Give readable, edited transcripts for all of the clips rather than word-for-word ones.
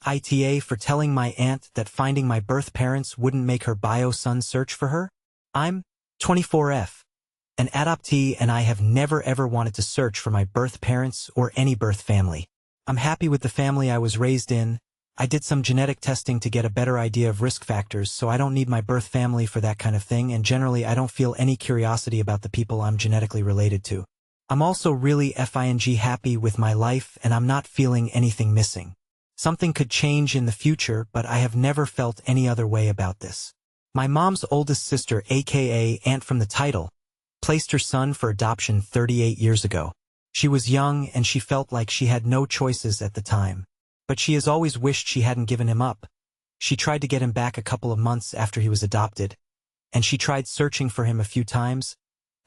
AITA for telling my aunt that finding my birth parents wouldn't make her bio son search for her? I'm 24F, an adoptee, and I have never ever wanted to search for my birth parents or any birth family. I'm happy with the family I was raised in. I did some genetic testing to get a better idea of risk factors, so I don't need my birth family for that kind of thing, and generally I don't feel any curiosity about the people I'm genetically related to. I'm also really happy with my life, and I'm not feeling anything missing. Something could change in the future, but I have never felt any other way about this. My mom's oldest sister, aka Aunt from the title, placed her son for adoption 38 years ago. She was young and she felt like she had no choices at the time. But she has always wished she hadn't given him up. She tried to get him back a couple of months after he was adopted, and she tried searching for him a few times,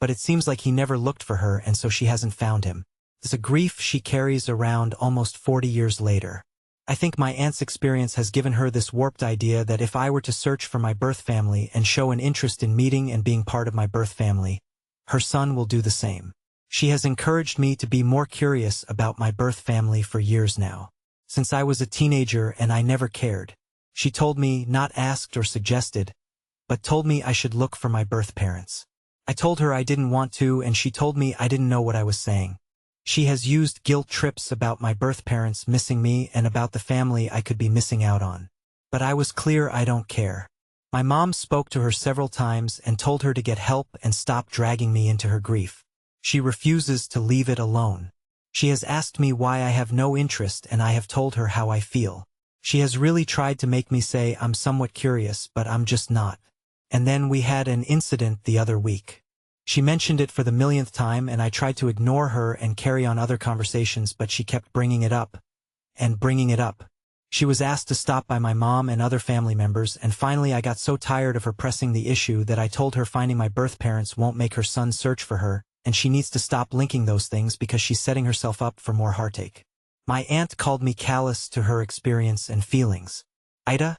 but it seems like he never looked for her, and so she hasn't found him. It's a grief she carries around almost 40 years later. I think my aunt's experience has given her this warped idea that if I were to search for my birth family and show an interest in meeting and being part of my birth family, her son will do the same. She has encouraged me to be more curious about my birth family for years now. Since I was a teenager and I never cared. She told me, not asked or suggested, but told me I should look for my birth parents. I told her I didn't want to, and she told me I didn't know what I was saying. She has used guilt trips about my birth parents missing me and about the family I could be missing out on. But I was clear I don't care. My mom spoke to her several times and told her to get help and stop dragging me into her grief. She refuses to leave it alone. She has asked me why I have no interest, and I have told her how I feel. She has really tried to make me say I'm somewhat curious, but I'm just not. And then we had an incident the other week. She mentioned it for the millionth time, and I tried to ignore her and carry on other conversations, but she kept bringing it up. And bringing it up. She was asked to stop by my mom and other family members, and finally I got so tired of her pressing the issue that I told her finding my birth parents won't make her son search for her, and she needs to stop linking those things because she's setting herself up for more heartache. My aunt called me callous to her experience and feelings. AITA,